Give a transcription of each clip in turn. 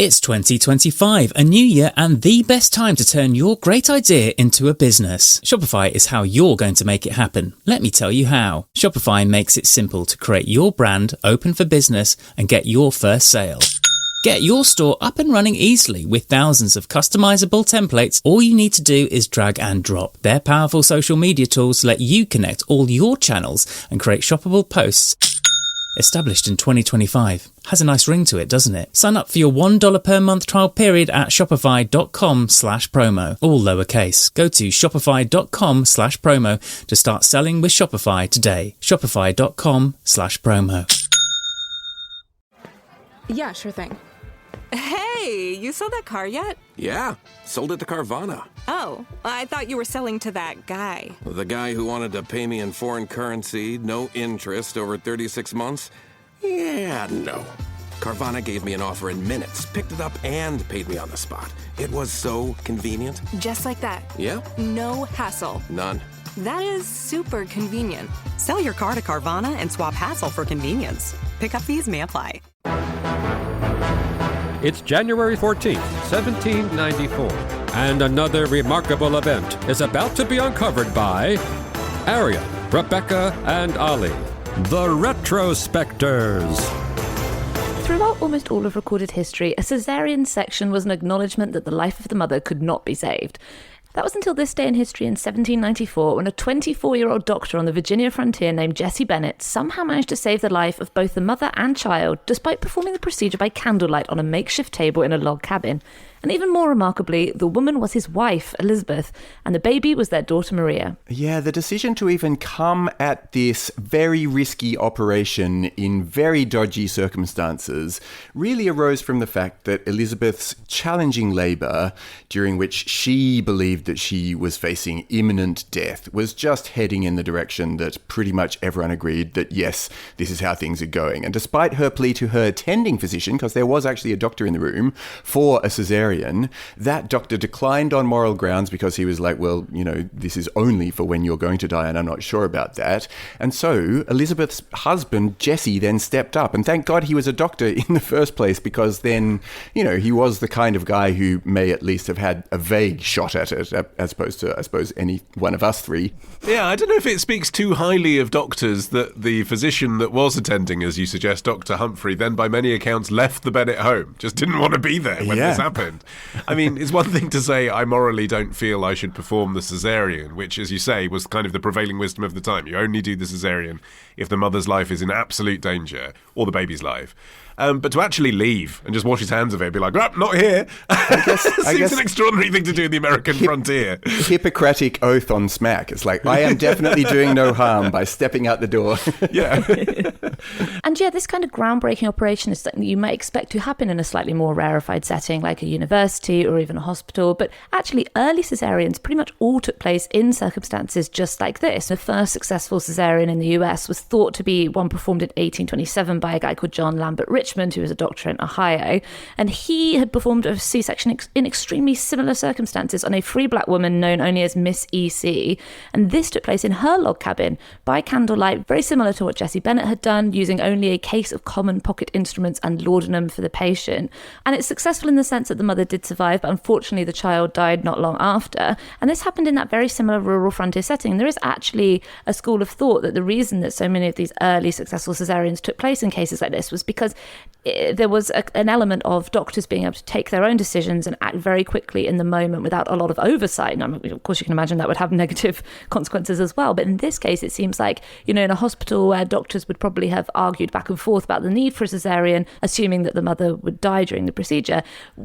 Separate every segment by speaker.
Speaker 1: It's 2025, a new year and the best time to turn your great idea into a business. Shopify is how you're going to make it happen. Let me tell you how. Shopify makes it simple to create your brand, open for business, and get your first sale. Get your store up and running easily with thousands of customizable templates. All you need to do is drag and drop. Their powerful social media tools let you connect all your channels and create shoppable posts. Established in 2025. Has a nice ring to it, doesn't it? Sign up for your $1 per month trial period at shopify.com/promo. All lowercase. Go to shopify.com/promo to start selling with Shopify today. Shopify.com/promo.
Speaker 2: Yeah, sure thing.
Speaker 3: Hey, you saw that car yet?
Speaker 4: Yeah, sold it to Carvana.
Speaker 3: Oh, I thought you were selling to that guy.
Speaker 4: The guy who wanted to pay me in foreign currency, no interest, over 36 months? Yeah, no. Carvana gave me an offer in minutes, picked it up, and paid me on the spot. It was so convenient.
Speaker 3: Just like that.
Speaker 4: Yeah?
Speaker 3: No hassle.
Speaker 4: None.
Speaker 3: That is super convenient.
Speaker 5: Sell your car to Carvana and swap hassle for convenience. Pickup fees may apply.
Speaker 6: It's January 14th, 1794, and another remarkable event is about to be uncovered by Arion, Rebecca, and Olly, the Retrospectors.
Speaker 7: Throughout almost all of recorded history, a caesarean section was an acknowledgement that the life of the mother could not be saved. That was until this day in history in 1794, when a 24-year-old doctor on the Virginia frontier named Jesse Bennett somehow managed to save the life of both the mother and child, despite performing the procedure by candlelight on a makeshift table in a log cabin. And even more remarkably, the woman was his wife, Elizabeth, and the baby was their daughter, Maria.
Speaker 8: Yeah, the decision to even come at this very risky operation in very dodgy circumstances really arose from the fact that Elizabeth's challenging labour, during which she believed that she was facing imminent death, was just heading in the direction that pretty much everyone agreed that, yes, this is how things are going. And despite her plea to her attending physician, because there was actually a doctor in the room, for a caesarean, that doctor declined on moral grounds because he was like, well, you know, this is only for when you're going to die and I'm not sure about that. And so Elizabeth's husband, Jesse, then stepped up. And thank God he was a doctor in the first place, because then, you know, he was the kind of guy who may at least have had a vague shot at it, as opposed to, I suppose, any one of us three.
Speaker 9: Yeah, I don't know if it speaks too highly of doctors that the physician that was attending, as you suggest, Dr. Humphrey, then by many accounts left the Bennett home, just didn't want to be there when this happened. I mean, it's one thing to say, I morally don't feel I should perform the caesarean, which, as you say, was kind of the prevailing wisdom of the time. You only do the caesarean if the mother's life is in absolute danger, or the baby's life. But to actually leave and just wash his hands of it, be like, oh, not here. I guess an extraordinary thing to do in the American frontier.
Speaker 8: Hippocratic oath on smack. It's like, I am definitely doing no harm by stepping out the door.
Speaker 9: Yeah.
Speaker 7: And yeah, this kind of groundbreaking operation is something that you might expect to happen in a slightly more rarefied setting, like a university or even a hospital. But actually, early caesareans pretty much all took place in circumstances just like this. The first successful caesarean in the US was thought to be one performed in 1827 by a guy called John Lambert Richmond, who was a doctor in Ohio, and he had performed a C-section in extremely similar circumstances on a free black woman known only as Miss E.C., and this took place in her log cabin by candlelight, very similar to what Jesse Bennett had done, using only a case of common pocket instruments and laudanum for the patient. And it's successful in the sense that the mother did survive, but unfortunately the child died not long after. And this happened in that very similar rural frontier setting. And there is actually a school of thought that the reason that so many of these early successful caesareans took place in cases like this was because there was an element of doctors being able to take their own decisions and act very quickly in the moment without a lot of oversight. And of course, you can imagine that would have negative consequences as well. But in this case, it seems like, you know, in a hospital where doctors would probably have argued back and forth about the need for a caesarean, assuming that the mother would die during the procedure,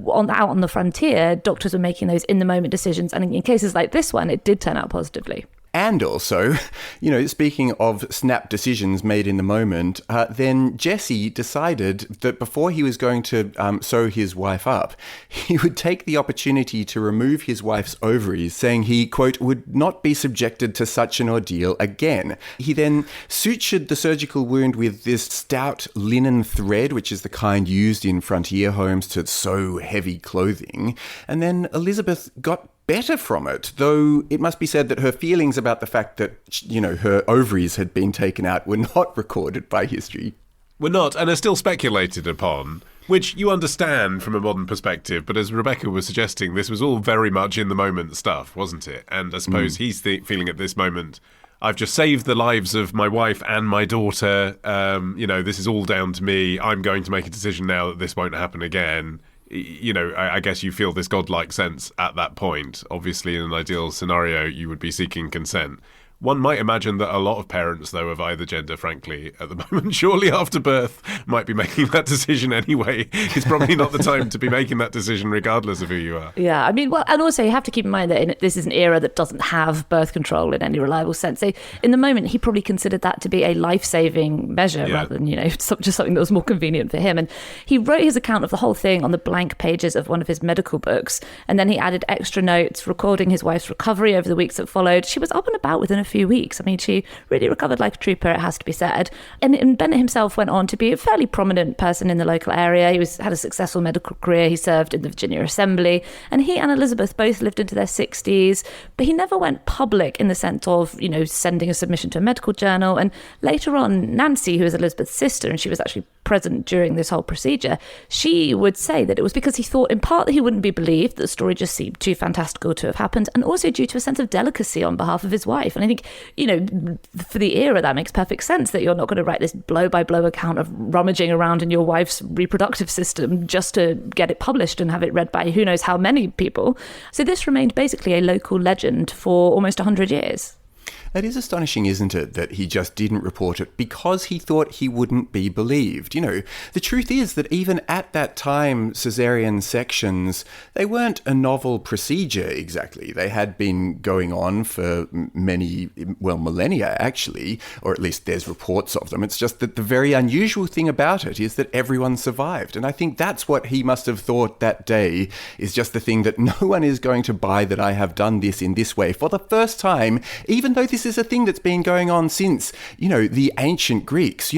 Speaker 7: out on the frontier, doctors were making those in-the-moment decisions. And in cases like this one, it did turn out positively.
Speaker 8: And also, you know, speaking of snap decisions made in the moment, then Jesse decided that before he was going to sew his wife up, he would take the opportunity to remove his wife's ovaries, saying he, quote, would not be subjected to such an ordeal again. He then sutured the surgical wound with this stout linen thread, which is the kind used in frontier homes to sew heavy clothing. And then Elizabeth got better from it, though it must be said that her feelings about the fact that, you know, her ovaries had been taken out were not recorded by history.
Speaker 9: Were not, and are still speculated upon. Which you understand from a modern perspective, but as Rebecca was suggesting, this was all very much in the moment stuff, wasn't it? And I suppose he's feeling at this moment, I've just saved the lives of my wife and my daughter. This is all down to me. I'm going to make a decision now that this won't happen again. I guess you feel this godlike sense at that point. Obviously, in an ideal scenario, you would be seeking consent. One might imagine that a lot of parents, though, of either gender, frankly, at the moment, shortly after birth, might be making that decision anyway. It's probably not the time to be making that decision, regardless of who you are.
Speaker 7: Yeah, I mean, well, and also you have to keep in mind that this is an era that doesn't have birth control in any reliable sense. So in the moment, he probably considered that to be a life-saving measure rather than, just something that was more convenient for him. And he wrote his account of the whole thing on the blank pages of one of his medical books. And then he added extra notes, recording his wife's recovery over the weeks that followed. She was up and about within a few weeks. I mean, she really recovered like a trooper, it has to be said. And Bennett himself went on to be a fairly prominent person in the local area. He had a successful medical career. He served in the Virginia Assembly, and he and Elizabeth both lived into their 60s, but he never went public in the sense of, sending a submission to a medical journal. And later on, Nancy, who was Elizabeth's sister, and she was actually present during this whole procedure, she would say that it was because he thought in part that he wouldn't be believed, that the story just seemed too fantastical to have happened, and also due to a sense of delicacy on behalf of his wife. And I think, for the era, that makes perfect sense, that you're not going to write this blow-by-blow account of rummaging around in your wife's reproductive system just to get it published and have it read by who knows how many people. So this remained basically a local legend for almost 100 years.
Speaker 8: It is astonishing, isn't it, that he just didn't report it because he thought he wouldn't be believed. The truth is that even at that time, caesarean sections, they weren't a novel procedure exactly. They had been going on for millennia, actually, or at least there's reports of them. It's just that the very unusual thing about it is that everyone survived. And I think that's what he must have thought that day, is just the thing that no one is going to buy that I have done this in this way for the first time, even though this is a thing that's been going on since, the ancient Greeks.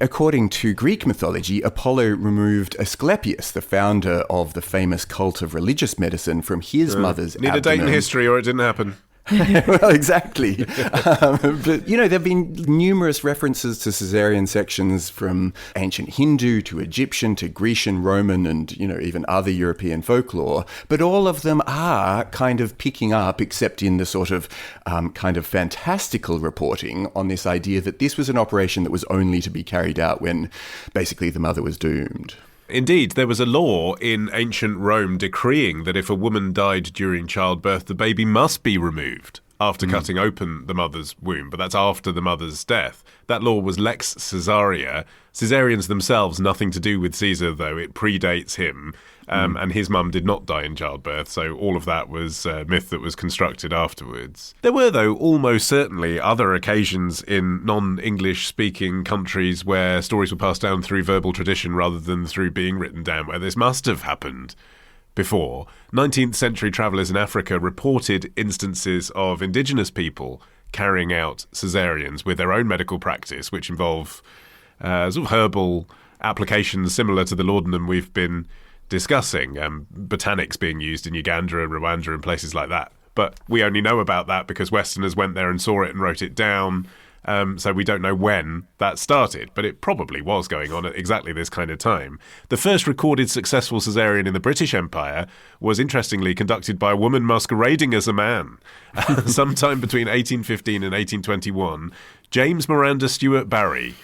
Speaker 8: According to Greek mythology, Apollo removed Asclepius, the founder of the famous cult of religious medicine, from his mother's abdomen.
Speaker 9: Need a date in history or it didn't happen.
Speaker 8: Well, exactly. But, there have been numerous references to caesarean sections from ancient Hindu to Egyptian to Grecian, Roman, and, even other European folklore. But all of them are kind of picking up, except in the sort of kind of fantastical reporting on this idea that this was an operation that was only to be carried out when basically the mother was doomed.
Speaker 9: Indeed, there was a law in ancient Rome decreeing that if a woman died during childbirth, the baby must be removed after cutting open the mother's womb, but that's after the mother's death. That law was Lex Caesarea. Caesareans themselves, nothing to do with Caesar, though. It predates him, and his mum did not die in childbirth, so all of that was myth that was constructed afterwards. There were, though, almost certainly other occasions in non-English speaking countries where stories were passed down through verbal tradition rather than through being written down, where this must have happened before. 19th century travellers in Africa reported instances of indigenous people carrying out caesareans with their own medical practice, which involve sort of herbal applications similar to the laudanum we've been discussing, botanics being used in Uganda and Rwanda and places like that. But we only know about that because Westerners went there and saw it and wrote it down. So we don't know when that started, but it probably was going on at exactly this kind of time. The first recorded successful caesarean in the British Empire was interestingly conducted by a woman masquerading as a man. Sometime between 1815 and 1821, James Miranda Stewart Barry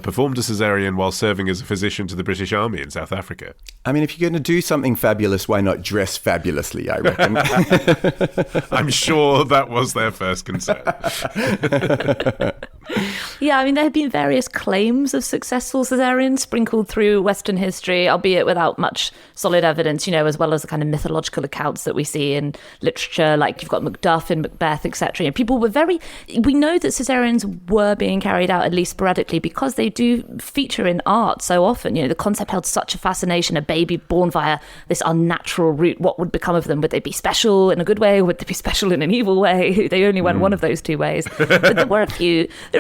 Speaker 9: performed a caesarean while serving as a physician to the British Army in South Africa.
Speaker 8: I mean, if you're going to do something fabulous, why not dress fabulously, I reckon.
Speaker 9: I'm sure that was their first concern.
Speaker 7: Yeah, I mean, there have been various claims of successful caesareans sprinkled through Western history, albeit without much solid evidence, as well as the kind of mythological accounts that we see in literature, like you've got Macduff and Macbeth, etc. And people were we know that caesareans were being carried out at least sporadically because they do feature in art so often. The concept held such a fascination, a baby born via this unnatural route. What would become of them? Would they be special in a good way? Or would they be special in an evil way? They only went one of those two ways. But there are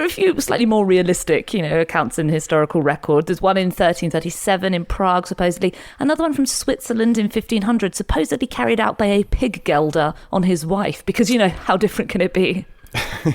Speaker 7: a few slightly more realistic, accounts in historical record. There's one in 1337 in Prague, supposedly. Another one from Switzerland in 1500, supposedly carried out by a pig gelder on his wife. Because, how different can it be?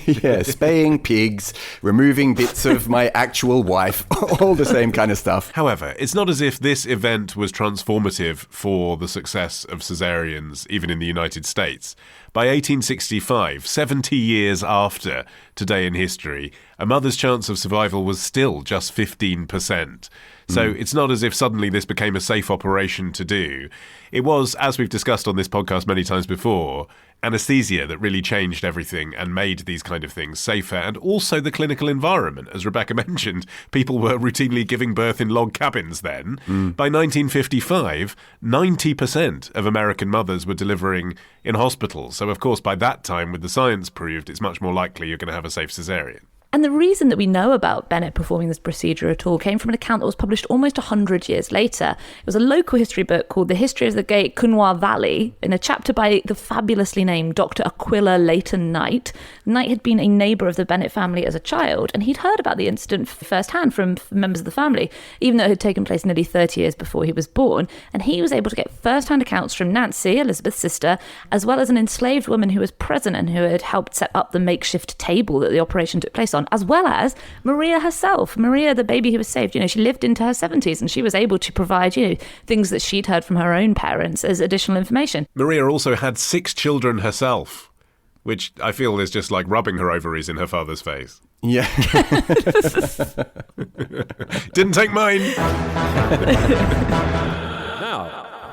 Speaker 8: Yeah, spaying pigs, removing bits of my actual wife, all the same kind of stuff.
Speaker 9: However, it's not as if this event was transformative for the success of caesareans, even in the United States. By 1865, 70 years after today in history, a mother's chance of survival was still just 15%. So it's not as if suddenly this became a safe operation to do. It was, as we've discussed on this podcast many times before, anesthesia that really changed everything and made these kind of things safer, and also the clinical environment. As Rebecca mentioned, people were routinely giving birth in log cabins then. By 1955, 90% of American mothers were delivering in hospitals. So, of course, by that time, with the science proved, it's much more likely you're going to have a safe caesarean.
Speaker 7: And the reason that we know about Bennett performing this procedure at all came from an account that was published almost 100 years later. It was a local history book called The History of the Great Cunwa Valley, in a chapter by the fabulously named Dr. Aquila Leighton Knight. Knight had been a neighbour of the Bennett family as a child, and he'd heard about the incident firsthand from members of the family, even though it had taken place nearly 30 years before he was born. And he was able to get first-hand accounts from Nancy, Elizabeth's sister, as well as an enslaved woman who was present and who had helped set up the makeshift table that the operation took place on, as well as Maria herself. Maria, the baby who was saved, she lived into her 70s and she was able to provide, things that she'd heard from her own parents as additional information. Maria
Speaker 9: also had 6 children herself, which I feel is just like rubbing her ovaries in her father's face.
Speaker 8: Yeah.
Speaker 9: Didn't take mine.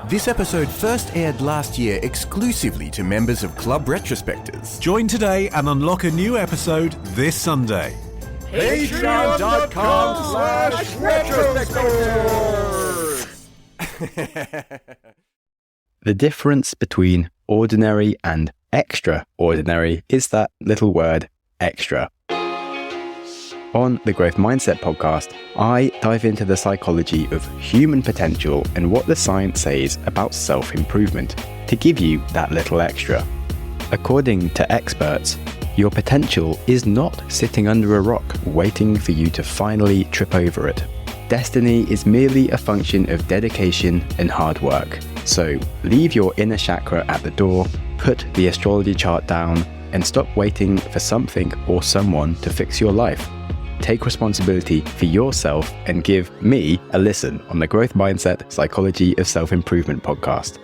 Speaker 8: This episode first aired last year exclusively to members of Club Retrospectors.
Speaker 2: Join today and unlock a new episode this Sunday.
Speaker 8: Patreon.com/retrospectors.
Speaker 10: The difference between ordinary and extraordinary is that little word, extra. On the Growth Mindset podcast, I dive into the psychology of human potential and what the science says about self-improvement to give you that little extra. According to experts, your potential is not sitting under a rock waiting for you to finally trip over it. Destiny is merely a function of dedication and hard work. So leave your inner chakra at the door, put the astrology chart down, and stop waiting for something or someone to fix your life. Take responsibility for yourself and give me a listen on the Growth Mindset Psychology of Self-Improvement podcast.